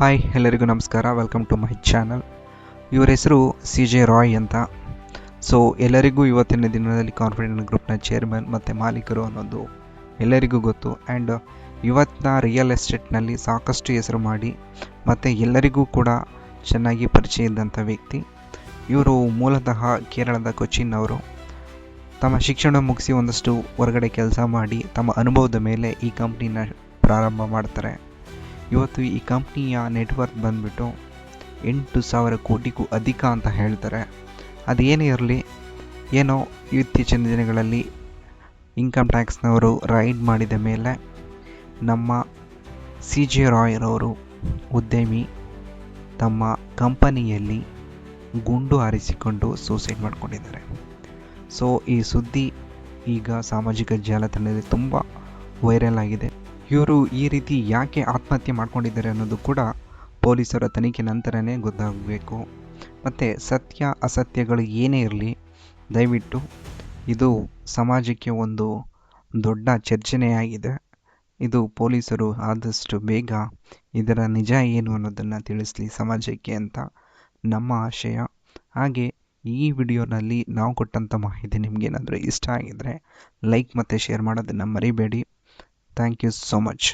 Hi ಎಲ್ಲರಿಗೂ ನಮಸ್ಕಾರ. Welcome to my channel. ಇವರ ಹೆಸರು CJ ರಾಯ್ ಅಂತ. ಸೊ ಎಲ್ಲರಿಗೂ ಇವತ್ತಿನ ದಿನದಲ್ಲಿ ಕಾನ್ಫಿಡೆಂಟ್ ಗ್ರೂಪ್ನ ಚೇರ್ಮನ್ ಮತ್ತು ಮಾಲೀಕರು ಅನ್ನೋದು ಎಲ್ಲರಿಗೂ ಗೊತ್ತು. ಆ್ಯಂಡ್ ಇವತ್ತಿನ ರಿಯಲ್ ಎಸ್ಟೇಟ್ನಲ್ಲಿ ಸಾಕಷ್ಟು ಹೆಸರು ಮಾಡಿ ಮತ್ತು ಎಲ್ಲರಿಗೂ ಕೂಡ ಚೆನ್ನಾಗಿ ಪರಿಚಯ ಇದ್ದಂಥ ವ್ಯಕ್ತಿ. ಇವರು ಮೂಲತಃ ಕೇರಳದ ಕೊಚ್ಚಿನ್ ಅವರು. ತಮ್ಮ ಶಿಕ್ಷಣ ಮುಗಿಸಿ ಒಂದಷ್ಟು ಹೊರಗಡೆ ಕೆಲಸ ಮಾಡಿ ತಮ್ಮ ಅನುಭವದ ಮೇಲೆ ಈ ಕಂಪ್ನಿನ ಪ್ರಾರಂಭ ಮಾಡ್ತಾರೆ. ಇವತ್ತು ಈ ಕಂಪ್ನಿಯ ನೆಟ್ವರ್ಕ್ ಬಂದುಬಿಟ್ಟು 8,000 ಕೋಟಿಗೂ ಅಧಿಕ ಅಂತ ಹೇಳ್ತಾರೆ. ಅದೇನೇ ಇರಲಿ, ಏನೋ ಇತ್ತೀಚಿನ ದಿನಗಳಲ್ಲಿ ಇನ್ಕಮ್ ಟ್ಯಾಕ್ಸ್ನವರು ರೈಡ್ ಮಾಡಿದ ಮೇಲೆ ನಮ್ಮ CJ ರಾಯ್ರವರು ಉದ್ಯಮಿ ತಮ್ಮ ಕಂಪನಿಯಲ್ಲಿ ಗುಂಡು ಹಾರಿಸಿಕೊಂಡು ಸೂಸೈಡ್ ಮಾಡ್ಕೊಂಡಿದ್ದಾರೆ. ಸೊ ಈ ಸುದ್ದಿ ಈಗ ಸಾಮಾಜಿಕ ಜಾಲತಾಣದಲ್ಲಿ ತುಂಬ ವೈರಲ್ ಆಗಿದೆ. ಇವರು ಈ ರೀತಿ ಯಾಕೆ ಆತ್ಮಹತ್ಯೆ ಮಾಡ್ಕೊಂಡಿದ್ದಾರೆ ಅನ್ನೋದು ಕೂಡ ಪೊಲೀಸರ ತನಿಖೆ ನಂತರನೇ ಗೊತ್ತಾಗಬೇಕು. ಮತ್ತು ಸತ್ಯ ಅಸತ್ಯಗಳು ಏನೇ ಇರಲಿ, ದಯವಿಟ್ಟು ಇದು ಸಮಾಜಕ್ಕೆ ಒಂದು ದೊಡ್ಡ ಚರ್ಚೆಯಾಗಿದೆ. ಇದು ಪೊಲೀಸರು ಆದಷ್ಟು ಬೇಗ ಇದರ ನಿಜ ಏನು ಅನ್ನೋದನ್ನು ತಿಳಿಸಲಿ ಸಮಾಜಕ್ಕೆ ಅಂತ ನಮ್ಮ ಆಶಯ. ಹಾಗೆ ಈ ವಿಡಿಯೋನಲ್ಲಿ ನಾವು ಕೊಟ್ಟಂಥ ಮಾಹಿತಿ ನಿಮಗೇನಾದರೂ ಇಷ್ಟ ಆಗಿದರೆ ಲೈಕ್ ಮತ್ತು ಶೇರ್ ಮಾಡೋದನ್ನು ಮರಿಬೇಡಿ. Thank you so much.